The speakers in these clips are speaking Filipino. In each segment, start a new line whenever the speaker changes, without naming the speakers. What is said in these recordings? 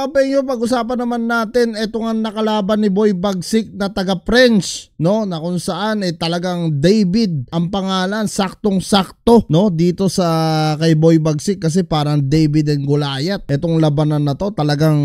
mga kapengyo, pag-usapan naman natin itong ang nakalaban ni Boy Bagsik na taga French, no, na kung saan talagang David ang pangalan, saktong-sakto, no, dito sa kay Boy Bagsik kasi parang David and Goliath. Itong labanan na to talagang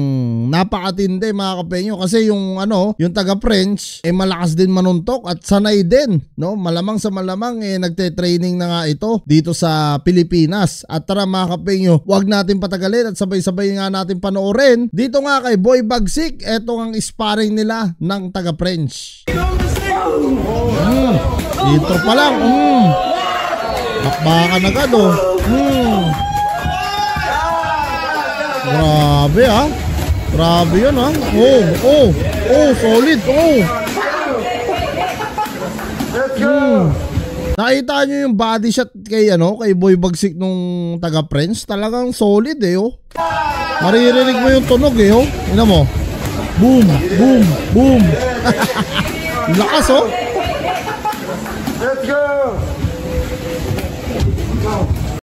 napakatindi mga kapengyo kasi yung yung taga French malakas din manuntok at sanay din, no, malamang sa malamang nagte-training na nga ito dito sa Pilipinas. At tara mga kapengyo, wag natin patagalin at sabay-sabay nga natin panoorin dito nga kay Boy Bagsik. Ito ang sparring nila ng taga French. Dito pa lang bakbakan agad grabe grabe yun solid Nakita nyo yung body shot kay kay Boy Bagsik nung taga French, talagang solid maririnig mo yung tunog ina mo, boom boom boom. Lakas let's go.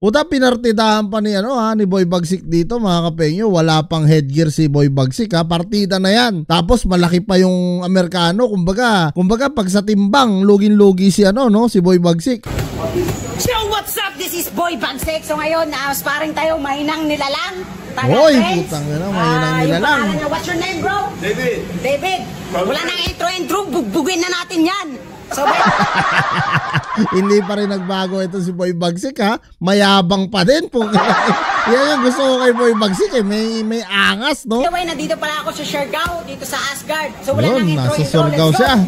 Puta, pinartidahan pa ni ni Boy Bagsik dito mga kapengyo. Wala pang headgear si Boy Bagsik partida na yan. Tapos malaki pa yung Amerikano. Kumbaga pag sa timbang lugin-lugi si si Boy Bagsik.
So what's up? This is Boy Bagsik. So ngayon sparring tayo, mahinang nilalang.
Hoy, putang ina, mahinang nilalang.
What's your name, bro? David. Wala nang intro, bugbugin na natin yan. So,
hindi pa rin nagbago ito si Boy Bagsik mayabang pa din po. Yan yung gusto ko kay Boy Bagsik may angas, no?
Anyway, nandito pala ako sa Siargao, dito sa Asgard. So wala nang
nasa Siargao siya.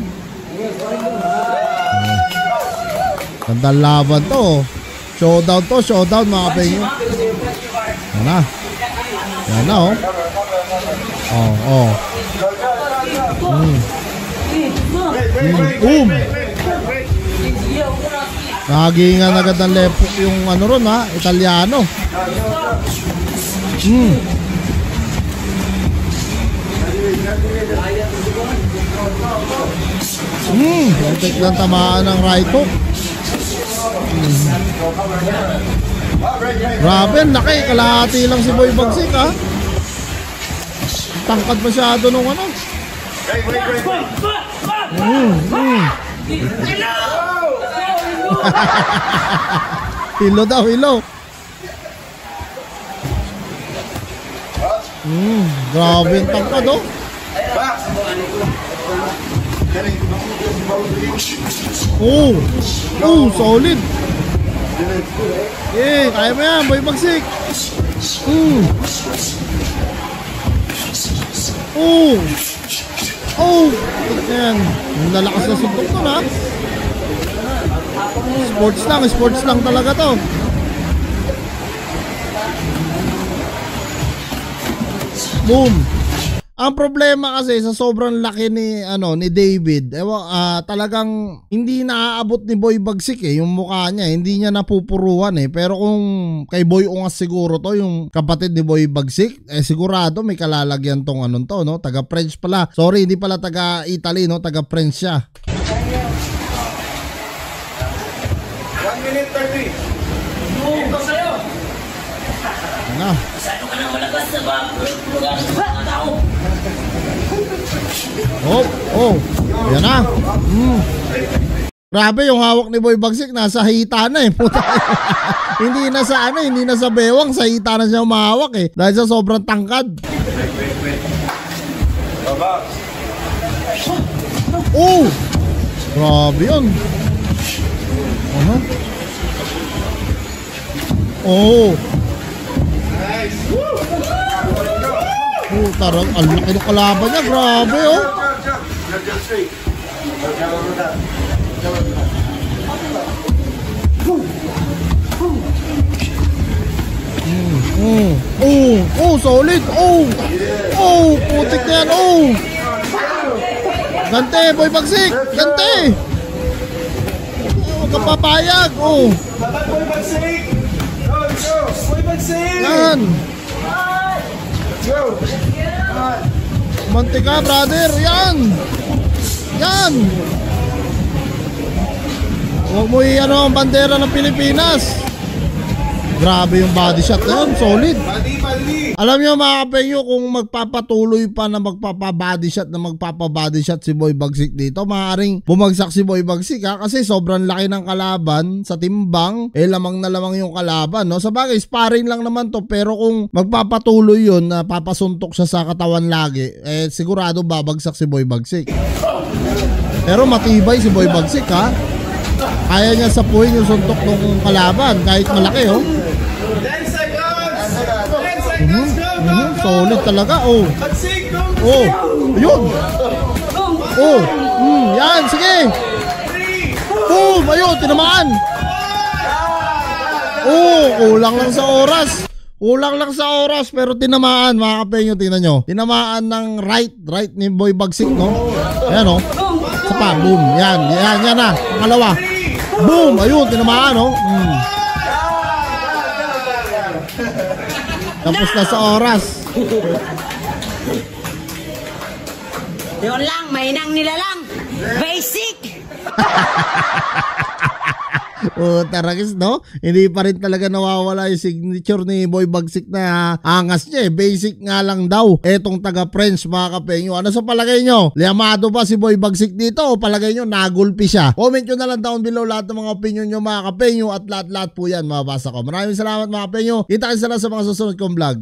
Gandang laban to. Showdown mga kapengyo. Yan na boom. Nakagingan agad ng lepok yung ron Italiano. Perfect lang tamaan ng right hook. Grabe, laki, kalahati lang si Boy Bagsik tangkad masyado nung hilo daw. Grabe yung tangkad solid. Kaya mo yan Boy Bagsik. Yan, lalakas na suntok to sports lang talaga to. Boom. Ang problema kasi sa sobrang laki ni David, talagang hindi naaabot ni Boy Bagsik yung mukha niya, hindi niya napupuruan Pero kung kay Boy Ungas siguro to, yung kapatid ni Boy Bagsik, sigurado may kalalagyan tong no, taga French pala. Sorry, hindi pala taga Italy, no, taga French siya.
1 minute 30. Ito sa'yo. Saan ka na malagas na ba? Tao.
Yan na. Grabe yung hawak ni Boy Bagsik, nasa hita na Hindi na sa bewang, sa hita na siya umahawak dahil sa sobrang tangkad. Grabe yun. Tarang, ang laki ng kalaban niya, grabe solid. Putik na yan. Gante, Boy Bagsik, gante. Huwag kang papayag.
Boy Bagsik. Boy Bagsik.
Yan. Mantika, brother. Yan. Huwag mo ang bandera ng Pilipinas. Grabe yung body shot na yun. Solid.
Body
Alam nyo mga kapenyo, kung magpapatuloy pa na magpapabody shot si Boy Bagsik dito, maaaring bumagsak si Boy Bagsik ha, kasi sobrang laki ng kalaban sa timbang, lamang na lamang yung kalaban, no? Sa bagay, sparring lang naman to, pero kung magpapatuloy yun na papasuntok siya sa katawan lagi, sigurado babagsak si Boy Bagsik. Pero matibay si Boy Bagsik ha, kaya niya sapuhin yung suntok ng kalaban kahit malaki, oh.
10 seconds! 10 seconds! Go!
Solid talaga, oh.
Bagsik! Go!
Oh, yun. Oh, yan, sige. Boom, ayun, tinamaan. Oh, kulang lang sa oras. Kulang lang sa oras, pero tinamaan, mga kapenyo, tingnan nyo. Tinamaan ng right ni Boy Bagsik, no? Ayan, oh. Isa pa, boom, yan na. Pangalawa. Boom, ayun, tinamaan, no? Tapos na sa oras.
Yun lang, mahinang nila lang. Basic!
Taragis, no? Hindi pa rin talaga nawawala yung signature ni Boy Bagsik na angas niya, eh. Basic nga lang daw etong taga-French, mga kapenyo. Ano sa palagay nyo? Liamado ba si Boy Bagsik dito o palagay nyo nagulpi siya? Comment nyo na lang down below lahat ng mga opinion nyo, mga kapenyo, at lahat-lahat po yan mababasa ko. Maraming salamat, mga kapenyo. Kita kayo sa mga susunod kong vlog.